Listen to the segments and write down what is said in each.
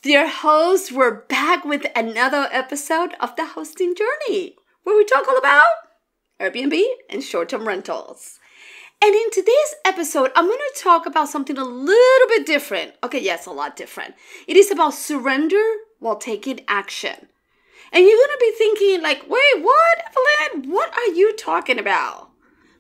Dear hosts, we're back with another episode of the hosting journey, where we talk all about Airbnb and short-term rentals. And in today's episode, I'm going to talk about something a little bit different. Okay, yes, a lot different. It is about surrender while taking action. And you're going to be thinking like, wait, what, Evelyn? What are you talking about?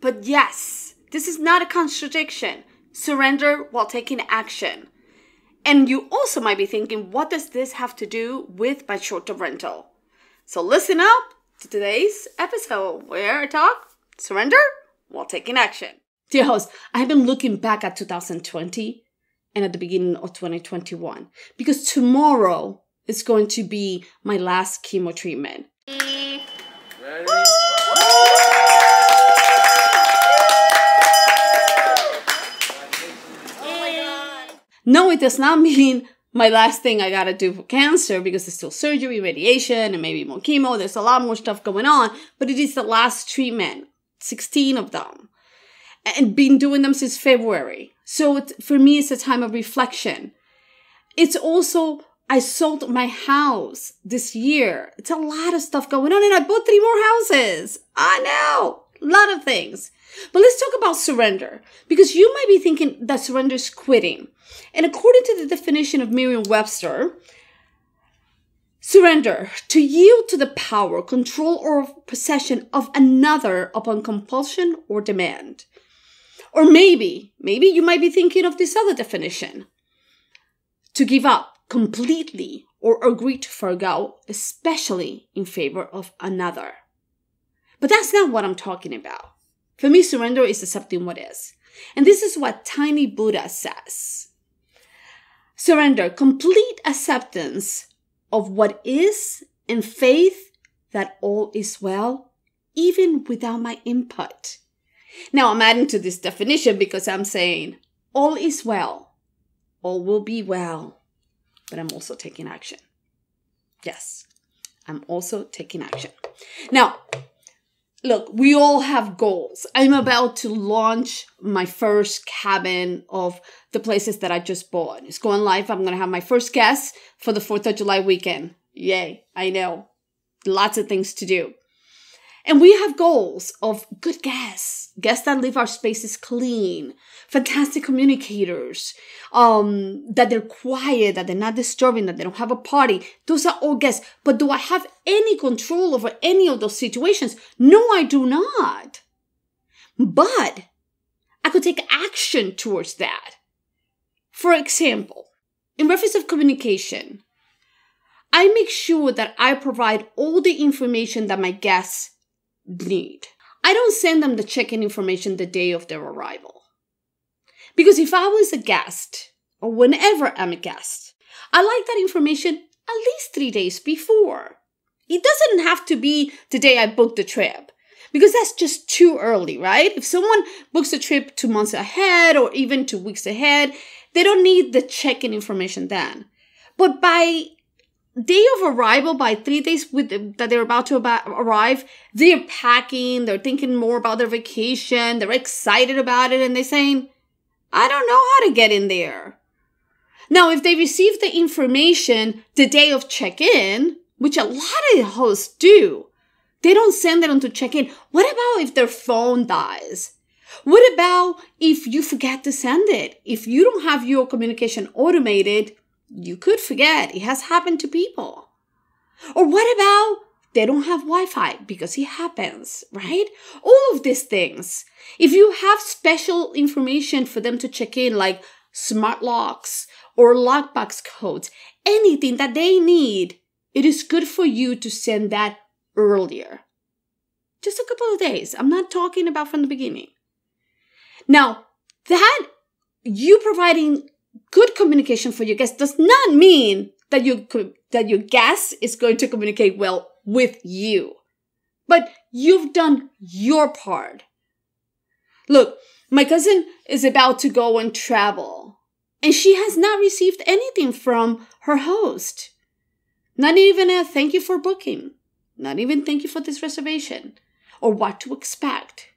But yes, this is not a contradiction. Surrender while taking action. And you also might be thinking, what does this have to do with my short-term rental? So listen up to today's episode where I talk surrender while taking action. Dear host, I have been looking back at 2020 and at the beginning of 2021 because tomorrow is going to be my last chemo treatment. Ready? No, it does not mean my last thing I gotta do for cancer because there's still surgery, radiation, and maybe more chemo. There's a lot more stuff going on, but it is the last treatment, 16 of them, and been doing them since February. So for me, it's a time of reflection. It's also, I sold my house this year. It's a lot of stuff going on, and I bought 3 more houses. I know, a lot of things. But let's talk about surrender, because you might be thinking that surrender is quitting. And according to the definition of Merriam-Webster, surrender, to yield to the power, control, or possession of another upon compulsion or demand. Or maybe you might be thinking of this other definition. To give up completely or agree to forgo, especially in favor of another. But that's not what I'm talking about. For me, surrender is accepting what is. And this is what Tiny Buddha says. Surrender, complete acceptance of what is and faith that all is well, even without my input. Now, I'm adding to this definition because I'm saying all is well, all will be well, but I'm also taking action. Yes, I'm also taking action. Now, look, we all have goals. I'm about to launch my first cabin of the places that I just bought. It's going live. I'm going to have my first guest for the 4th of July weekend. Yay, I know. Lots of things to do. And we have goals of good guests that leave our spaces clean, fantastic communicators, that they're quiet, that they're not disturbing, that they don't have a party. Those are all guests. But do I have any control over any of those situations? No, I do not. But I could take action towards that. For example, in reference of communication, I make sure that I provide all the information that my guests need. I don't send them the check-in information the day of their arrival. Because if I was a guest, or whenever I'm a guest, I like that information at least 3 days before. It doesn't have to be the day I booked the trip, because that's just too early, right? If someone books a trip 2 months ahead or even 2 weeks ahead, they don't need the check-in information then. But by day of arrival, by 3 days that they're about to arrive, they're packing, they're thinking more about their vacation, they're excited about it, and they're saying, I don't know how to get in there. Now, if they receive the information the day of check-in, which a lot of hosts do, they don't send it onto check-in. What about if their phone dies? What about if you forget to send it? If you don't have your communication automated, you could forget. It has happened to people. Or what about they don't have Wi-Fi? Because it happens, right? All of these things. If you have special information for them to check in, like smart locks or lockbox codes, anything that they need, it is good for you to send that earlier. Just a couple of days. I'm not talking about from the beginning. Now, that you providing good communication for your guests does not mean that your guest is going to communicate well with you. But you've done your part. Look, my cousin is about to go and travel, and she has not received anything from her host. Not even a thank you for booking. Not even thank you for this reservation, or what to expect.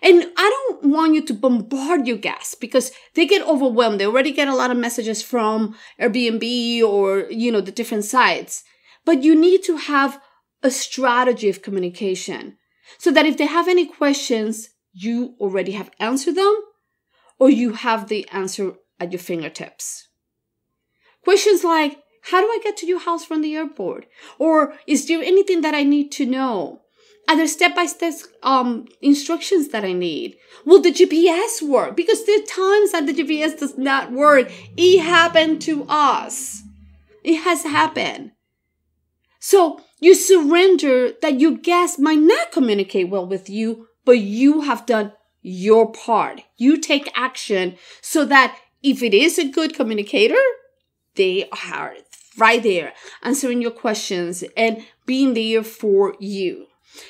And I don't want you to bombard your guests because they get overwhelmed. They already get a lot of messages from Airbnb or, the different sites. But you need to have a strategy of communication so that if they have any questions, you already have answered them or you have the answer at your fingertips. Questions like, how do I get to your house from the airport? Or is there anything that I need to know? Are there step-by-step instructions that I need? Will the GPS work? Because there are times that the GPS does not work. It happened to us. It has happened. So you surrender that your guests might not communicate well with you, but you have done your part. You take action so that if it is a good communicator, they are right there answering your questions and being there for you.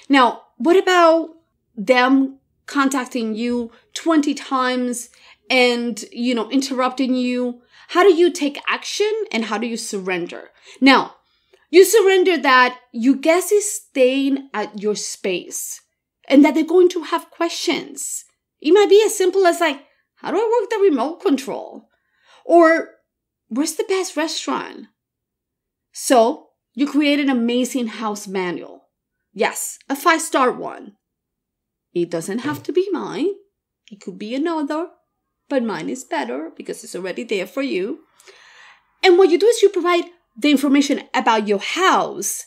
Now, what about them contacting you 20 times and, interrupting you? How do you take action and how do you surrender? Now, you surrender that your guest is staying at your space and that they're going to have questions. It might be as simple as like, how do I work the remote control? Or where's the best restaurant? So you create an amazing house manual. Yes, a 5-star one. It doesn't have to be mine. It could be another, but mine is better because it's already there for you. And what you do is you provide the information about your house,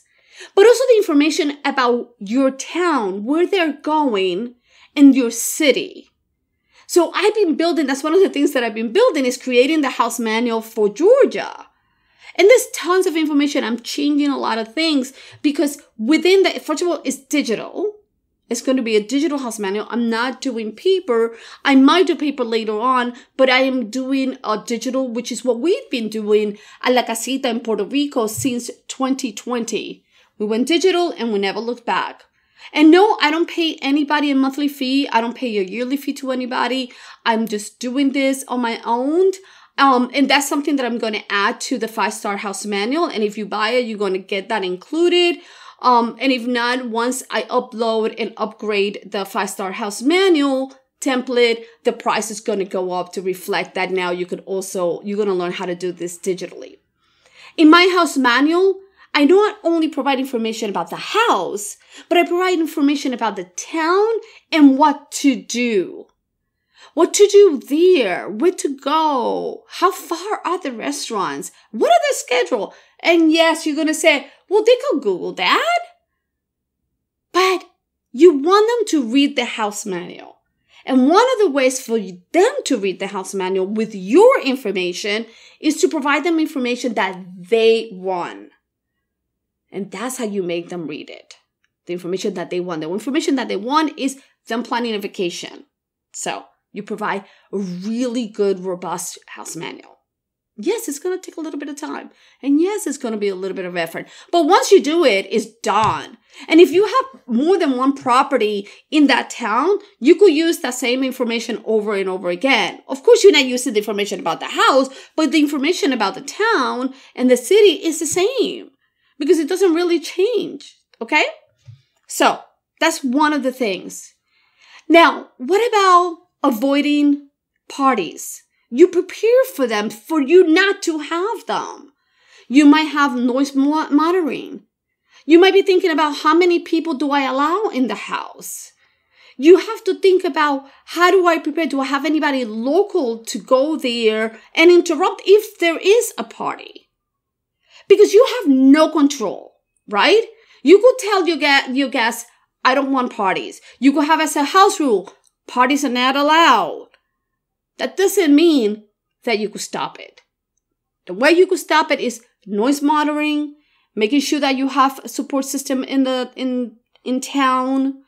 but also the information about your town, where they're going, and your city. So I've been building, that's one of the things that I've been building is creating the house manual for Georgia. And there's tons of information. I'm changing a lot of things because within the, first of all, it's digital. It's going to be a digital house manual. I'm not doing paper. I might do paper later on, but I am doing a digital, which is what we've been doing at La Casita in Puerto Rico since 2020. We went digital and we never looked back. And no, I don't pay anybody a monthly fee. I don't pay a yearly fee to anybody. I'm just doing this on my own. And that's something that I'm going to add to the 5-star house manual. And if you buy it, you're going to get that included. And if not, once I upload and upgrade the 5-star house manual template, the price is going to go up to reflect that now you're going to learn how to do this digitally. In my house manual, I not only provide information about the house, but I provide information about the town and what to do. What to do there, where to go, how far are the restaurants, what are the schedule? And yes, you're going to say, well, they could Google that. But you want them to read the house manual. And one of the ways for them to read the house manual with your information is to provide them information that they want. And that's how you make them read it. The information that they want. The information that they want is them planning a vacation. So you provide a really good, robust house manual. Yes, it's going to take a little bit of time. And yes, it's going to be a little bit of effort. But once you do it, it's done. And if you have more than one property in that town, you could use that same information over and over again. Of course, you're not using the information about the house, but the information about the town and the city is the same because it doesn't really change. Okay? So that's one of the things. Now, what about avoiding parties? You prepare for them for you not to have them. You might have noise monitoring. You might be thinking about how many people do I allow in the house? You have to think about how do I prepare? Do I have anybody local to go there and interrupt if there is a party? Because you have no control, right? You could tell your guests, I don't want parties. You could have as a house rule, parties are not allowed. That doesn't mean that you could stop it. The way you could stop it is noise monitoring, making sure that you have a support system in town,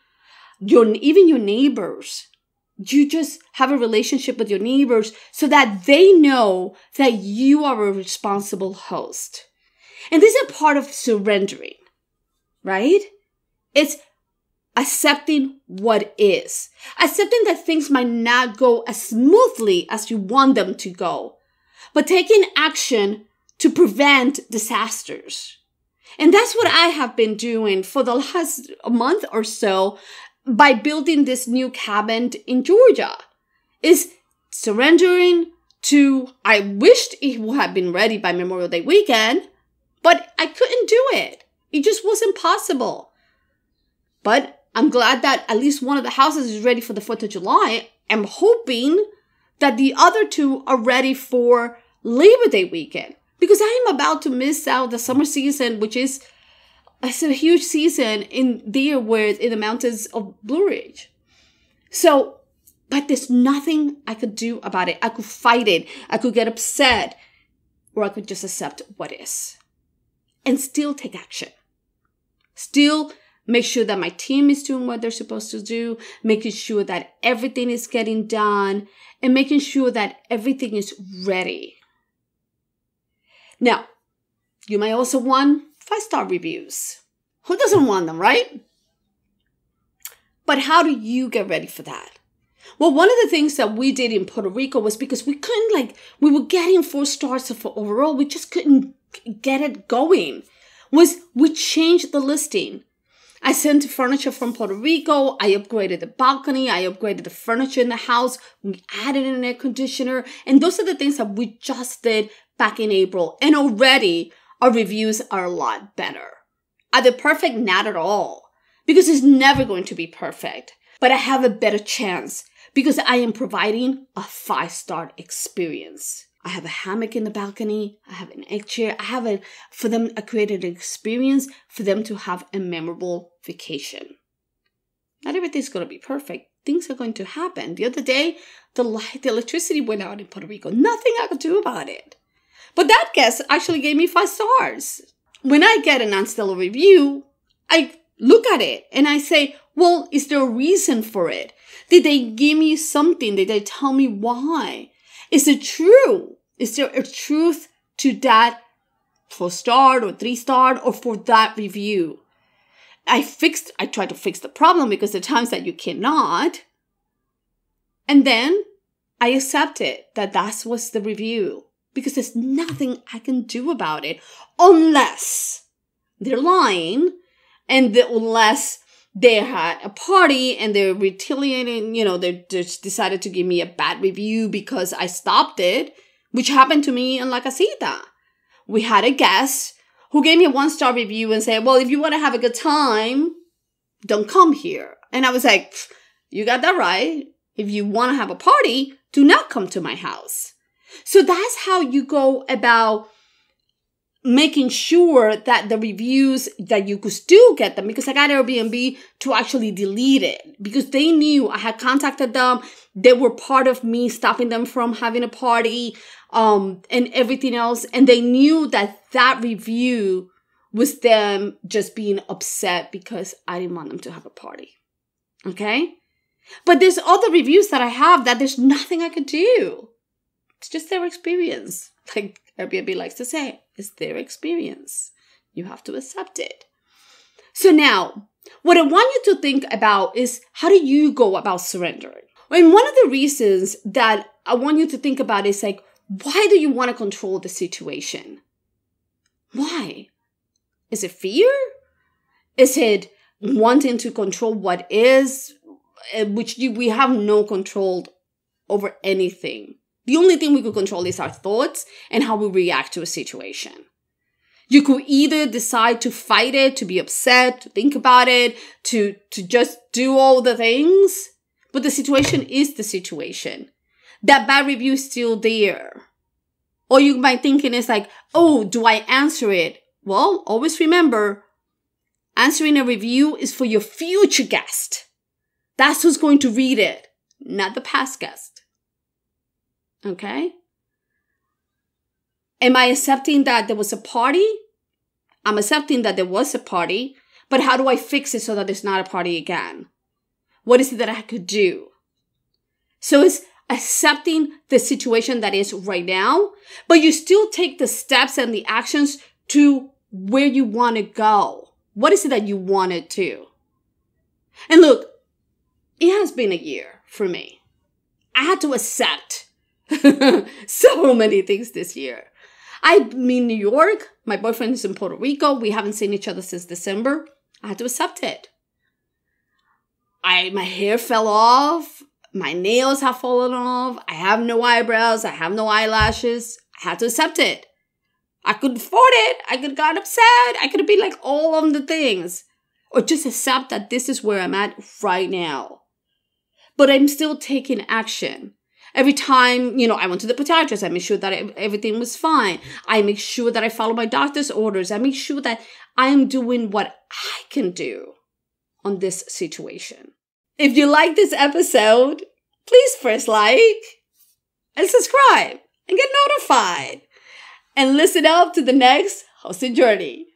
even your neighbors. You just have a relationship with your neighbors so that they know that you are a responsible host. And this is a part of surrendering, right? It's accepting what is. Accepting that things might not go as smoothly as you want them to go, but taking action to prevent disasters. And that's what I have been doing for the last month or so, by building this new cabin in Georgia, is surrendering to, I wished it would have been ready by Memorial Day weekend, but I couldn't do it. It just wasn't possible. But I'm glad that at least one of the houses is ready for the 4th of July. I'm hoping that the other two are ready for Labor Day weekend, because I am about to miss out the summer season, which is it's a huge season in there where in the mountains of Blue Ridge. So, but there's nothing I could do about it. I could fight it. I could get upset, or I could just accept what is and still take action. Still make sure that my team is doing what they're supposed to do, making sure that everything is getting done, and making sure that everything is ready. Now, you might also want 5-star reviews. Who doesn't want them, right? But how do you get ready for that? Well, one of the things that we did in Puerto Rico was because we couldn't we were getting 4 stars for overall. We just couldn't get it going. We changed the listing. I sent furniture from Puerto Rico. I upgraded the balcony. I upgraded the furniture in the house. We added an air conditioner. And those are the things that we just did back in April. And already our reviews are a lot better. Are they perfect? Not at all. Because it's never going to be perfect. But I have a better chance because I am providing a 5-star experience. I have a hammock in the balcony. I have an egg chair. I created an experience for them to have a memorable vacation. Not everything's going to be perfect. Things are going to happen. The other day, the electricity went out in Puerto Rico. Nothing I could do about it. But that guest actually gave me 5 stars. When I get a non-stellar review, I look at it and I say, well, is there a reason for it? Did they give me something? Did they tell me why? Is it true? Is there a truth to that 4-star or 3-star or for that review? I tried to fix the problem because there are times that you cannot. And then I accept it that was the review because there's nothing I can do about it unless they're lying and unless they had a party and they're retaliating, they just decided to give me a bad review because I stopped it, which happened to me in La Casita. We had a guest who gave me a 1-star review and said, well, if you want to have a good time, don't come here. And I was like, you got that right. If you want to have a party, do not come to my house. So that's how you go about making sure that the reviews that you could still get them, because I got Airbnb to actually delete it because they knew I had contacted them. They were part of me stopping them from having a party and everything else. And they knew that review was them just being upset because I didn't want them to have a party. Okay? But there's other reviews that I have that there's nothing I could do. It's just their experience. Like Airbnb likes to say, it's their experience. You have to accept it. So now, what I want you to think about is how do you go about surrendering? And one of the reasons that I want you to think about is why do you want to control the situation? Why? Is it fear? Is it wanting to control what is, which we have no control over anything? The only thing we could control is our thoughts and how we react to a situation. You could either decide to fight it, to be upset, to think about it, to just do all the things. But the situation is the situation. That bad review is still there. Or you might thinking it's oh, do I answer it? Well, always remember, answering a review is for your future guest. That's who's going to read it, not the past guest. Okay? Am I accepting that there was a party? I'm accepting that there was a party, but how do I fix it so that there's not a party again? What is it that I could do? So it's accepting the situation that is right now, but you still take the steps and the actions to where you want to go. What is it that you want to do? And look, it has been a year for me. I had to accept so many things this year. I'm in New York. My boyfriend is in Puerto Rico. We haven't seen each other since December. I had to accept it. My hair fell off. My nails have fallen off. I have no eyebrows. I have no eyelashes. I had to accept it. I could afford it. I could have got upset. I could have been like all of the things. Or just accept that this is where I'm at right now. But I'm still taking action. Every time, I went to the podiatrist, I made sure that everything was fine. I make sure that I follow my doctor's orders. I make sure that I am doing what I can do on this situation. If you like this episode, please first like and subscribe and get notified. And listen up to the next hosting journey.